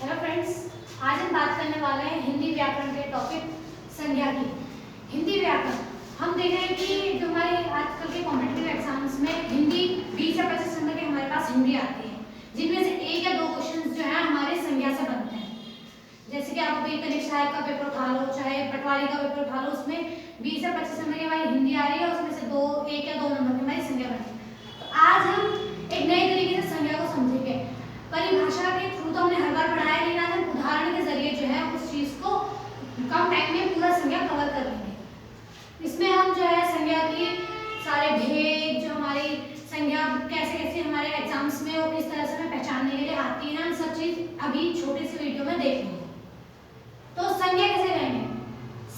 Hello friends, आज हम बात करने वाले हैं हिंदी व्याकरण के टॉपिक संज्ञा की। हिंदी व्याकरण हम देख रहे हैं कि जो हमारे आजकल के कॉम्पिटिटिव एग्जाम्स में हिंदी 20 से 25 नंबर के हमारे पास हिंदी आती है, जिनमें से एक या दो क्वेश्चंस जो है हमारे संज्ञा से बनते हैं। जैसे कि आप अभी कनिष्ठ सहायक का पेपर उठा लो, चाहे पटवारी का पेपर उठा लो, उसमें 20 से 25 नंबर की हमारी हिंदी आ रही है, उसमें से एक या दो नंबर की हमारी संज्ञा बनती है। तो आज हम एक नए तरीके से संज्ञा को समझेंगे। परिभाषा के थ्रू तो हमने हर बार पढ़ाया, लेकिन आज हम उदाहरण के जरिए जो है उस चीज को कम टाइम में पूरा संज्ञा कवर कर लेंगे। इसमें हम जो है संज्ञा की सारे भेद, जो हमारी संज्ञा कैसे कैसे हमारे एग्जाम्स में और किस तरह से हमें पहचानने के लिए आती है, हम सब चीज अभी छोटे से वीडियो में देख लेंगे। तो संज्ञा कैसे करेंगे?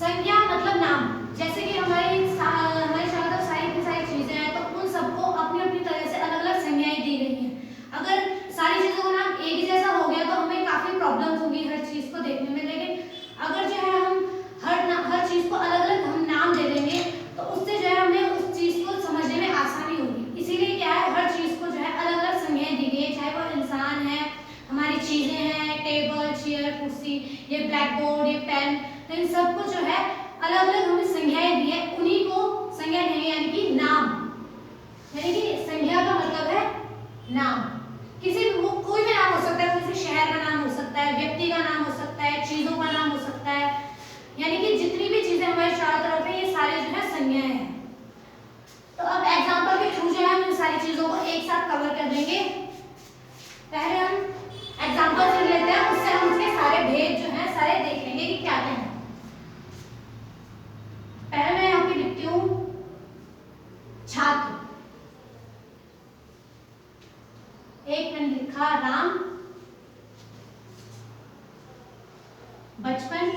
संज्ञा मतलब नाम। जैसे कि हमारी शायद सारी चीजें हैं, तो उन सबको अपनी अपनी तरह से अलग अलग संज्ञाएं दी गई हैं। अगर सारी चीजों का नाम एक ही जैसा हो गया तो हमें काफी प्रॉब्लम्स होगी हर चीज को देखने में। लेकिन अगर जो है हम हर चीज को अलग अलग हम नाम दे देंगे तो उससे जो है हमें उस चीज को समझने में आसानी होगी। इसीलिए क्या है, हर चीज को जो है अलग अलग संज्ञाएं दी गई है, चाहे वो इंसान है, हमारी चीजें हैं, टेबल, चेयर, कुर्सी, ये ब्लैक बोर्ड, ये पेन, तो इन सबको जो है अलग अलग हमें संज्ञाएं दी है। उन्हीं को संज्ञा कहेंगे, यानी कि नाम। यानी कि संज्ञा का मतलब है नाम। किसी वो कोई भी नाम हो सकता है, किसी शहर का नाम हो सकता है, व्यक्ति का नाम हो सकता है, चीजों का नाम हो सकता है, यानी कि जितनी भी चीजें हमारे चारों तरफ है, ये सारे जो है संज्ञाएं हैं। तो अब एग्जांपल के थ्रू जो है हम इन सारी चीजों को एक साथ कवर कर देंगे। पहले हम एग्जांपल से लेते हैं, उससे हम उसके सारे भेद जो है सारे देख लेंगे कि क्या क्या है। पहले मैं यहाँ पे लिखती हूँ छात्र। एक मैंने लिखा राम, बचपन।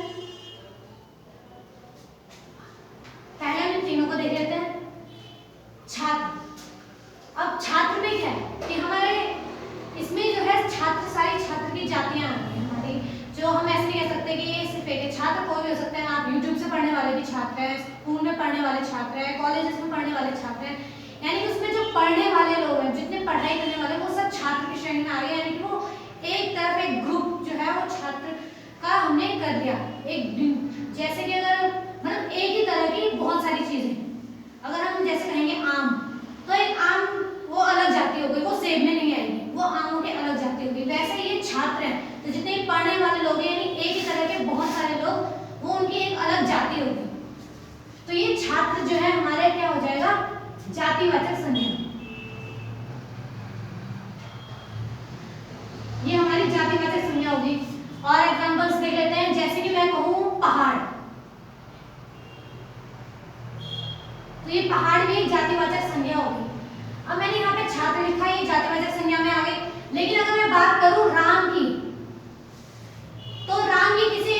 पहले हम तीनों को देख लेते हैं। छात्र। अब छात्र में क्या है कि हमारे इसमें जो है छात्र, सारी छात्र की जातियां आती हैं हमारी, जो हम ऐसे नहीं कह सकते कि ये सिर्फ एक छात्र, कोई भी हो सकता है। आप यूट्यूब से पढ़ने वाले भी छात्र हैं, स्कूल में पढ़ने वाले छात्र हैं, कॉलेजेस में पढ़ने वाले छात्र हैं, यानी कि उसमें जो पढ़ने वाले लोग हैं, जितने पढ़ाई करने वाले, वो सब छात्र की श्रेणी में आ रहे हैं। यानी कि वो एक तरफ एक ग्रुप जो है वो छात्र का हमने कर दिया। एक जैसे कि अगर मतलब एक ही तरह की बहुत सारी चीजें, अगर हम जैसे कहेंगे आम, तो एक आम वो अलग जाति हो गई, वो सेब में नहीं आएगी, वो आमों की अलग जाति होगी। वैसे ये छात्र हैं, तो जितने पढ़ने वाले लोग हैं, यानी एक ही तरह के बहुत सारे लोग, वो उनकी एक अलग जाति होगी। तो ये छात्र जो है हमारे क्या हो जाएगा, जातिवाचक संज्ञा। ये हमारी जातिवाचक संज्ञा होगी। और एग्जांपल्स देख लेते हैं। जैसे कि मैं कहूं पहाड़, तो ये पहाड़ भी एक जातिवाचक संज्ञा होगी। अब मैंने यहाँ पे छात्र लिखा, ये जातिवाचक संज्ञा में आ गई। लेकिन अगर मैं बात करूं राम की, तो राम भी किसी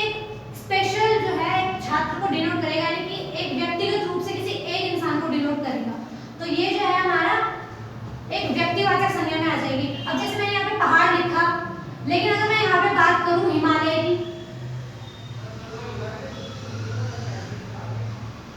स्पेशल जो है छात्र को डिनोट करेगा, यानी कि एक व्यक्तिगत रूप से किसी एक इंसान को डिनोट करेगा। तो ये जो है हमारा एक व्यक्तिवाचक संज्ञा में आ जाएगी। अब जैसे मैंने यहाँ पे पहाड़ लिखा, लेकिन अगर मैं यहाँ पे बात करूं हिमालय की,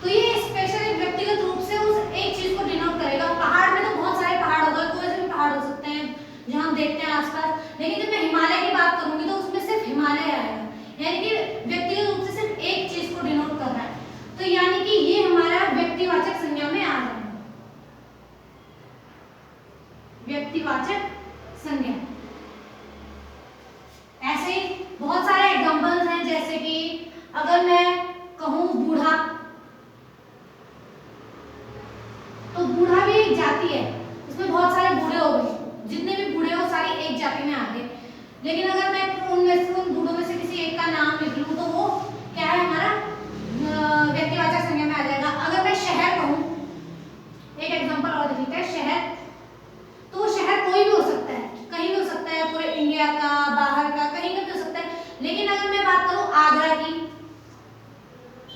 तो ये स्पेशल एक व्यक्तिगत रूप से उस एक चीज को डिनोट करेगा। पहाड़ में तो बहुत सारे पहाड़ होगा, कोई से भी पहाड़ हो सकते हैं जो हम देखते हैं आसपास, लेकिन जब मैं हिमालय की बात करूंगी तो उसमें सिर्फ हिमालय आएगा, यानी कि व्यक्तिगत रूप से सिर्फ एक चीज को डिनोट कर रहा है। तो यानी कि ये हमारा व्यक्तिवाचक संज्ञा में आ जाएगा, व्यक्तिवाचक संज्ञा। ऐसे ही बहुत सारे एग्जांपल्स हैं। जैसे कि अगर मैं कहूं बूढ़ा, तो बूढ़ा भी एक जाति है, उसमें बहुत सारे बूढ़े हो गए, जितने भी बूढ़े हो सारी एक जाति में आ गए। लेकिन अगर मैं उन बूढ़ों में से किसी एक का नाम लिख लूं, तो वो क्या है, हमारा व्यक्तिवाचक संज्ञा में आ जाएगा। अगर मैं शहर कहूं, एक एग्जांपल और देख लेते हैं। शहर, तो शहर कोई भी हो सकता है, कहीं भी हो सकता है, पूरे इंडिया का, बाहर का, कहीं का भी हो सकता है। लेकिन अगर मैं बात करूं आगरा की,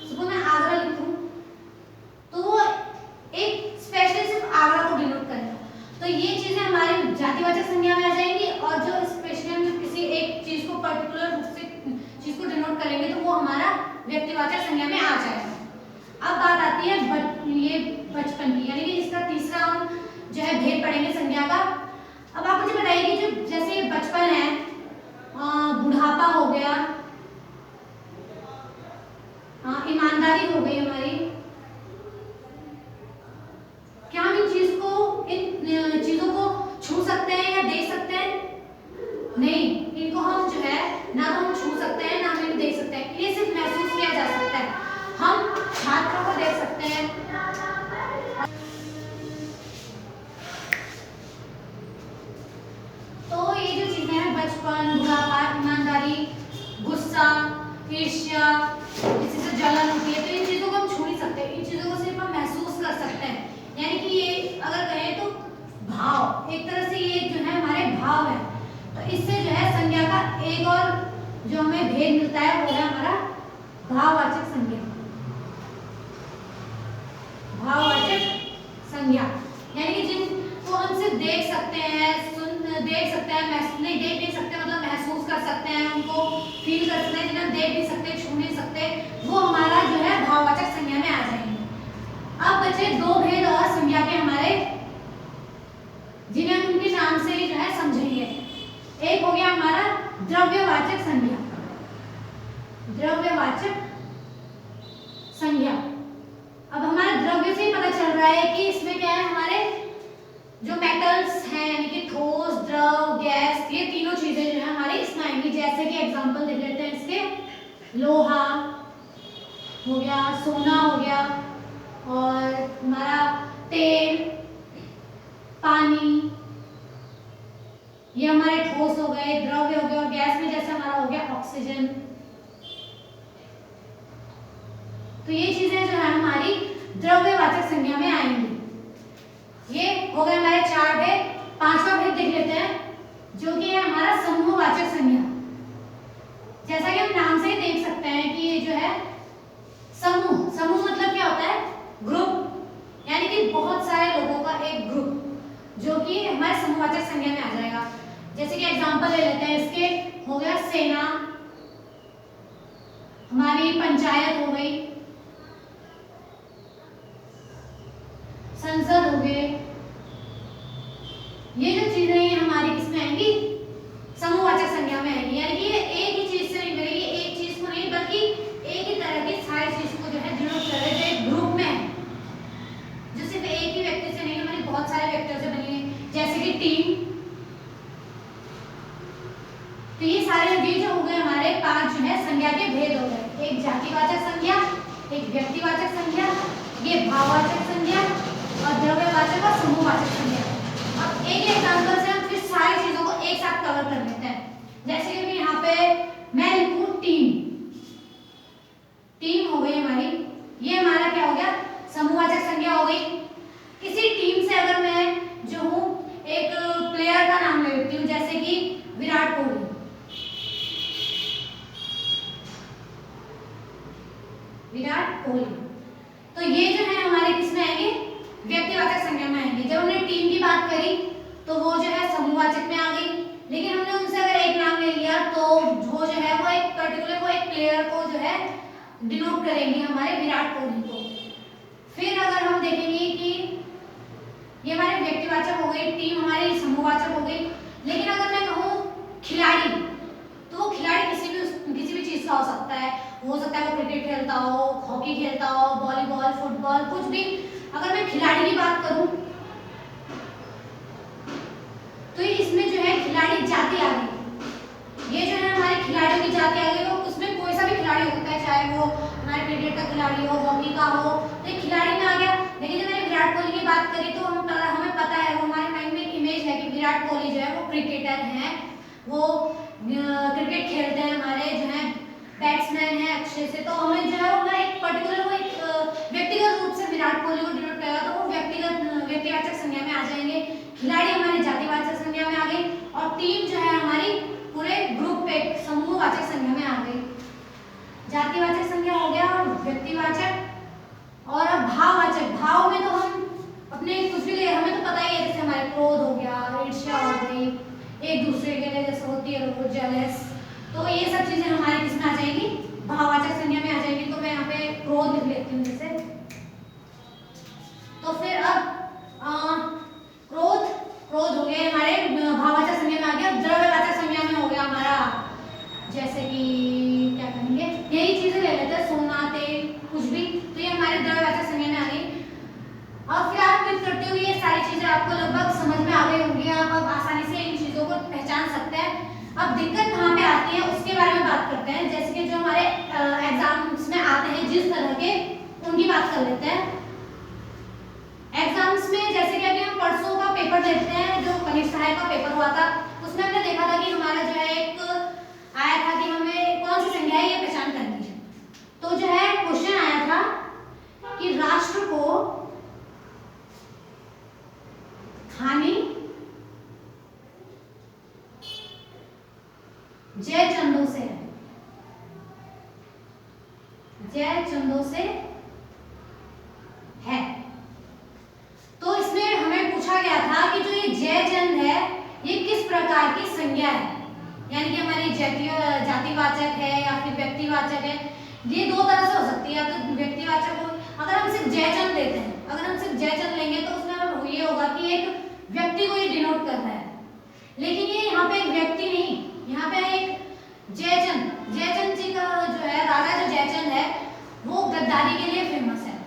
सुबह मैं आगरा लिखूं, तो वो एक स्पेशली सिर्फ आगरा को डिनोट करेगा। तो ये चीजें हमारे जातिवाचक संज्ञा में आ जाएंगी। और जो स्पेशली हम किसी एक चीज को पर्टिकुलर रूप से चीज को डिनोट करेंगे, तो वो हमारा व्यक्तिवाचक संज्ञा में आ जाएगा। अब बात आती है ये बचपन की, यानी कि इसका तीसरा हम जो है भेद पढ़ेंगे संज्ञा का। अब आप मुझे बताइए कि जो जैसे बचपन है, बुढ़ापा बचपन, बुढ़ापा, ईमानदारी, गुस्सा, ईर्ष्या, किसी से जलन होती है, तो इन चीजों को हम छू नहीं सकते, इन चीजों को सिर्फ हम महसूस कर सकते हैं। यानी कि ये अगर कहें तो भाव, एक तरह से ये जो है हमारे भाव है। तो इससे जो है संज्ञा का एक और जो हमें भेद मिलता है वो है हमारा भाववाचक संज्ञा। भाववाचक संज्ञा यानी कि जिनको हम सिर्फ देख सकते हैं, देख सकते हैं, नहीं देख नहीं सकते मतलब महसूस कर सकते हैं, उनको फील कर सकते हैं, जिन्हें देख नहीं सकते, छू नहीं सकते, वो हमारा जो है भाववाचक संज्ञा में आ जाएंगे। अब बचे दो भेद और संज्ञा के हमारे, जिन्हें हम उनके नाम से ही जो है समझेंगे। एक हो गया हमारा द्रव्यवाचक संज्ञा। द्रव्यवाचक संज्ञा, अब हमारे द्रव्य से ही पता चल रहा है कि इसमें क्या है, हमारे जो मेटल्स हैं यानी कि ठोस, द्रव, गैस, ये तीनों चीजें जो है हमारी इसमें आएंगी। जैसे कि एग्जांपल देख लेते हैं इसके, लोहा हो गया, सोना हो गया, और हमारा तेल, पानी, ये हमारे ठोस हो गए, द्रव्य हो गए, और गैस में जैसे हमारा हो गया ऑक्सीजन। तो ये चीजें जो है हमारी द्रव्यवाचक संज्ञा में आएंगी। ये हो गए हमारे चार भेद। पांचवा भेद देख लेते हैं जो कि है हमारा समूहवाचक संज्ञा। जैसा कि हम नाम से ही देख सकते हैं कि ये जो है समूह, समूह मतलब क्या होता है, ग्रुप, यानी कि बहुत सारे लोगों का एक ग्रुप, जो कि हमारे समूहवाचक संज्ञा में आ जाएगा। जैसे कि एग्जांपल ले लेते हैं इसके, हो गया सेना, हमारी पंचायत हो गई, संसद हो गए, ये जो चीजें हैं हमारी किसमें आएंगी, समूहवाचक संज्ञा में आएंगी। यानी कि ये एक ही चीज से नहीं मिलेगी, एक चीज को नहीं बल्कि एक ही तरह की सारी चीज को जो है डिनोट कर रहे थे ग्रुप में, जो सिर्फ एक ही व्यक्ति से नहीं, हमारी बहुत सारे व्यक्तियों से बनी है, जैसे कि टीम। तो ये सारे ये जो हो गए हमारे पांच जो है संज्ञा के भेद हो गए, एक जातिवाचक संज्ञा, एक व्यक्तिवाचक संज्ञा, ये भाववाचक संज्ञा, और द्रव्यवाचक और समूहवाचक संज्ञा। अब एक एग्जांपल से हम फिर सारी चीजों को एक साथ कवर कर लेते हैं। जैसे कि यहाँ पे मैं लिखूं टीम, टीम हो गई हमारी, ये हमारा क्या हो गया, समूहवाचक संज्ञा हो गई। किसी टीम से अगर मैं जो हूं एक प्लेयर का नाम ले लेती हूँ, जैसे कि विराट कोहली, विराट कोहली, तो ये जो है हमारे किसमें आएंगे, व्यक्तिवाचक संज्ञा में आएंगे। जब हमने टीम की बात करी तो वो जो है समूहवाचक में आ गई, लेकिन हमने उनसे अगर एक नाम ले लिया तो वो जो है वो एक पर्टिकुलर वो एक प्लेयर को जो है डिनोट करेंगे, हमारे विराट कोहली को। फिर अगर हम देखेंगे कि ये हमारे व्यक्तिवाचक हो गई, टीम हमारी समूहवाचक हो गई, लेकिन अगर मैं कहूँ खिलाड़ी, तो वो खिलाड़ी किसी भी चीज का हो सकता है, हो सकता है वो क्रिकेट खेलता हो, हॉकी खेलता हो, वॉलीबॉल, फुटबॉल, कुछ भी। अगर मैं खिलाड़ी की बात करूं तो इसमें जो है खिलाड़ी जाति आ गई, ये जो है हमारे खिलाड़ियों की जाति आ गई। तो उसमें कोई सा भी खिलाड़ी होता है, चाहे वो हमारे क्रिकेट का खिलाड़ी हो, हॉकी का हो, तो एक खिलाड़ी में आ गया। लेकिन जब मैंने विराट कोहली की बात करी तो हमें पता है, वो हमारे माइंड में एक इमेज है कि विराट कोहली जो है वो क्रिकेटर हैं, वो क्रिकेट खेलते हैं, हमारे जो है बैट्समैन है अच्छे से। तो हमें जो है वो एक पर्टिकुलर वो एक व्यक्तिगत रूप से विराट कोहली को डिनोट करेगा, तो वो व्यक्तिवाचक संज्ञा में आ जाएंगे। खिलाड़ी हमारी जातिवाचक संज्ञा में आ गई, और टीम जो है हमारी पूरे ग्रुप एक समूहवाचक संज्ञा में आ गई। जातिवाचक संज्ञा हो गया, व्यक्तिवाचक और भाववाचक। भाव में तो हम अपने कुछ भी ले, हमें तो पता ही है, जैसे हमारे क्रोध हो गया, ईर्ष्या हो गई, एक दूसरे के लिए जैसे होती है वो जेलस, तो ये सब चीजें हमारे किसमें आ जाएंगी, भाववाचक संज्ञा में आ जाएंगी। तो मैं यहाँ पे क्रोध लिख लेती हूँ जैसे। तो फिर अब क्रोध हो गया हमारे भाववाचक संज्ञा में आ गया। द्रव्यवाचक संज्ञा में हो गया हमारा, जैसे कि क्या कहेंगे, यही चीजें ले लेते हैं, सोना, तेल, कुछ भी, तो ये हमारे द्रव्यवाचक संज्ञा में आ गई। और फिर आप उम्मीद करती हूँ ये सारी चीजें आपको लगभग समझ में आ गई होंगी, आप अब आसानी से इन चीजों को पहचान सकते हैं। अब दिक्कत कहाँ पे आती है उसके बारे में बात करते हैं। जैसे कि जो हमारे एग्जाम्स में आते हैं जिस तरह के, उनकी बात कर लेते हैं। एग्जाम्स में जैसे कि अभी हम परसों का पेपर देखते हैं, जो कनिष्ठ सहायक का पेपर हुआ था, उसमें हमने देखा था कि हमारा जो है जयचंदों से है, जयचंदों से है। तो इसमें हमें पूछा गया था कि जो ये जयचंद है ये किस प्रकार की संज्ञा है, यानी कि हमारी जातिवाचक है या फिर व्यक्तिवाचक है। ये दो तरह से हो सकती है, या तो व्यक्तिवाचक हो, अगर हम सिर्फ जयचंद लेते हैं, अगर हम सिर्फ जयचंद लेंगे तो उसमें ये होगा कि एक व्यक्ति को ये डिनोट कर रहा है, लेकिन ये यहाँ पे एक व्यक्ति नहीं, यहाँ पे एक जयचंद, जयचंद जी का जो है राजा जो जयचंद है वो गद्दारी के लिए फेमस है।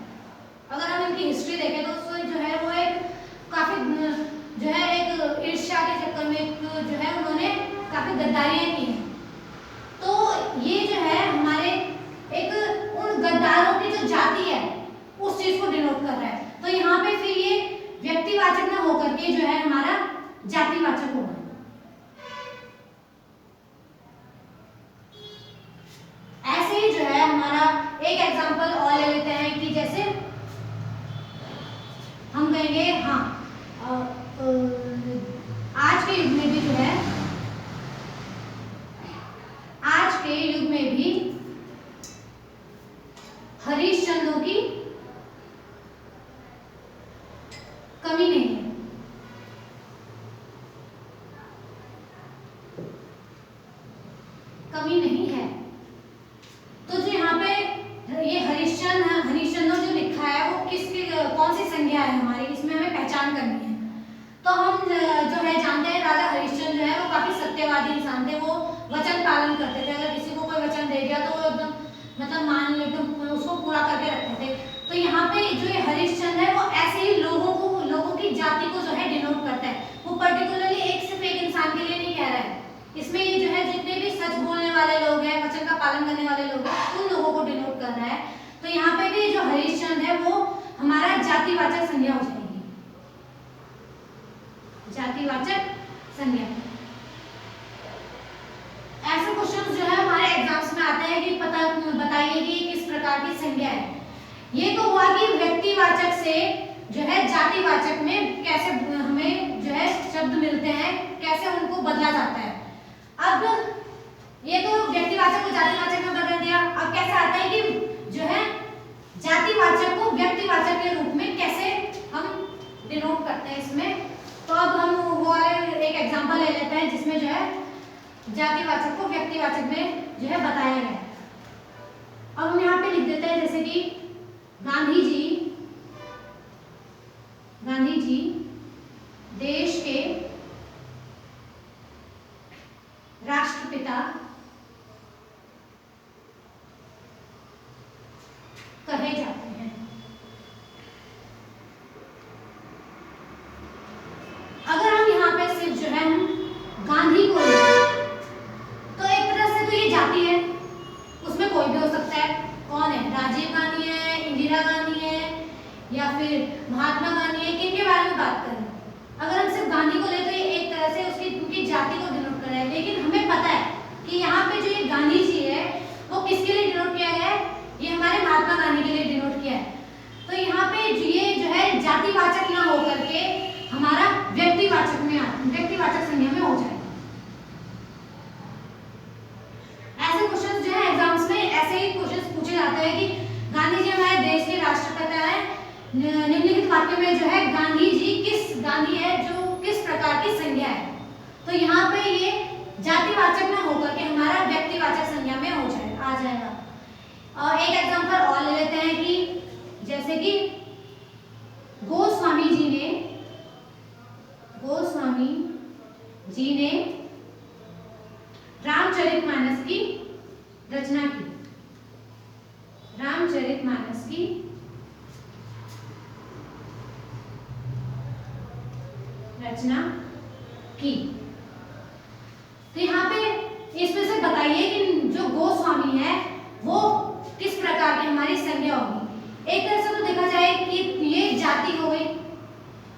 अगर हम इनकी हिस्ट्री देखें तो उसमें जो है वो एक काफी जो है एक ईर्ष्या के चक्कर में जो है उन्होंने काफी गद्दारियां की हैं। तो ये जो है हमारे एक उन गद्दारों की जो जाति है उस चीज को डिनोट कर रहा है। तो यहाँ पे फिर ये व्यक्तिवाचक ना होकर के जो है हमारा जातिवाचक होगा। ऐसे ही जो है हमारा एक एग्जांपल और ले लेते हैं कि जैसे हम कहेंगे हाँ आज के युग में भी जो है, आज के युग में भी हरिश्चंद्रों की कमी नहीं है। कमी नहीं है। तो जो यहाँ पे ये हरिश्चंद्र जो लिखा है वो किसकी कौन सी संज्ञा है हमारी, इसमें हमें पहचान करनी है। तो हम जो है जानते हैं राजा हरिश्चंद्र जो है वो काफी सत्यवादी इंसान थे, वो वचन पालन करते थे। अगर किसी को कोई वचन दे दिया तो वो एकदम मतलब मान ले तो उसको पूरा करके रखते थे। तो यहाँ पे जो ये हरिश्चंद्र है वो ऐसे ही लोगों की जाति को जो है डिनोट करता है। वो पर्टिकुलरली सिर्फ एक इंसान के लिए नहीं कह रहा है, इसमें ये जो है जितने भी सच बोलने वाले लोग हैं, वचन का पालन करने वाले लोग हैं, उन लोगों को डिनोट कर रहा है। तो यहाँ पे भी जो हरिश्चंद्र है वो हमारा जातिवाचक संज्ञा हो जाएगी, जातिवाचक संज्ञा। ऐसे क्वेश्चंस जो है हमारे एग्जाम्स में आते हैं कि बताइए कि किस प्रकार की संज्ञा है। ये तो हुआ कि व्यक्तिवाचक से जो है जातिवाचक में कैसे हमें जो है शब्द मिलते हैं, कैसे उनको बदला जाता है। अब ये तो व्यक्तिवाचक को जातिवाचक में बदल दिया, अब कैसे आता है कि जो है जातिवाचक को व्यक्तिवाचक के रूप में कैसे हम डिनोट करते हैं इसमें। तो अब हम वो वाले एक एग्जांपल ले लेते हैं जिसमें जो है जातिवाचक को व्यक्तिवाचक में जो है बताया गया है। अब हम यहाँ पे लिख देते हैं जैसे कि गांधी जी देश के राष्ट्रपिता कहे जाते हैं। अगर हम यहाँ पे सिर्फ जो है गांधी को तो एक तरह से तो ये जाति है, उसमें कोई भी हो सकता है। कौन है? राजीव गांधी है, इंदिरा गांधी है या फिर महात्मा गांधी है, किनके बारे में बात कर रहे हैं। अगर हम सिर्फ गांधी को ले तो ये एक तरह से उनकी जाति को डिनोट कर रहा है। लेकिन हमें पता है कि यहाँ पे जो ये गांधी जी है वो किसके लिए डिनोट किया गया है? ये हमारे महात्मा गांधी के लिए डिनोट किया है। तो यहाँ पे ये जो है जातिवाचक ना होकर के हमारा व्यक्तिवाचक संज्ञा में हो जाएगा। ऐसे क्वेश्चंस जो है एग्जाम्स में ऐसे ही क्वेश्चंस पूछे जाते हैं कि गांधी जी हमारे देश के राष्ट्रपिता है, निम्नलिखित वाक्य में जो है गांधी है जो किस प्रकार की संज्ञा है। तो यहाँ पे ये जातिवाचक ना होकर के हमारा व्यक्तिवाचक संज्ञा में हो जाएगा, आ जाएगा। और एक एग्जांपल और ले लेते हैं कि जैसे कि गोस्वामी जी ने रामचरितमानस की रचना की। रामचरितमानस की रचना की। तो यहाँ पे इसमें से बताइए कि जो गोस्वामी है वो किस प्रकार की हमारी संज्ञा होगी। एक तरह से तो देखा जाए कि ये जाति हो गई,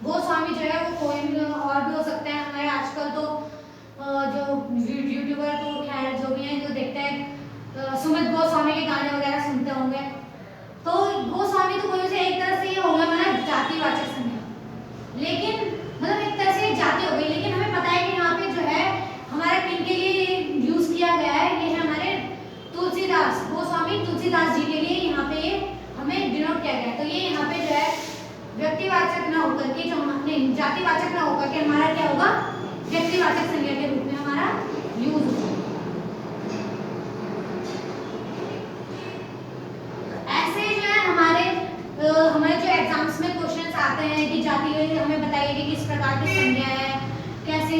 गोस्वामी जो है वो कोई और भी हो सकता है। हमारे आजकल तो जो यूट्यूबर तो खैर जो भी हैं जो देखते हैं सुमित गोस्वामी के गाने वगैरह सुनते होंगे। तो गोस्वामी तो कोई से एक तरह से ये हो गया हमारा जातिवाचक संज्ञा, लेकिन मतलब एक तरह से जाति हो गई। लेकिन हमें पता है कि यहाँ पे जो है हमारा किन के लिए यूज किया प्रकार की संज्ञा है, कैसे।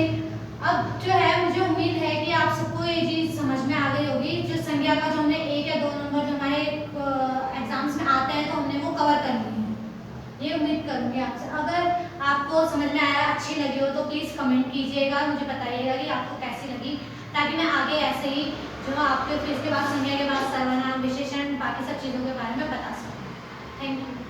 अब जो है मुझे उम्मीद है कि आप सबको ये चीज़ समझ में आ गई होगी। जो संज्ञा का जो हमने 1 या 2 नंबर जो हमारे एग्जाम्स में आते हैं तो हमने वो कवर कर लिए हैं, ये उम्मीद करूँगी आपसे। अगर आपको समझ में आया, अच्छी लगी हो तो प्लीज़ कमेंट कीजिएगा, मुझे बताइएगा कि आपको कैसी लगी, ताकि मैं आगे ऐसे ही जो आपके फिर इसके बाद संज्ञा के बाद सर्वनाम, विशेषण, बाकी सब चीज़ों के बारे में बता सकूँ। Thank you.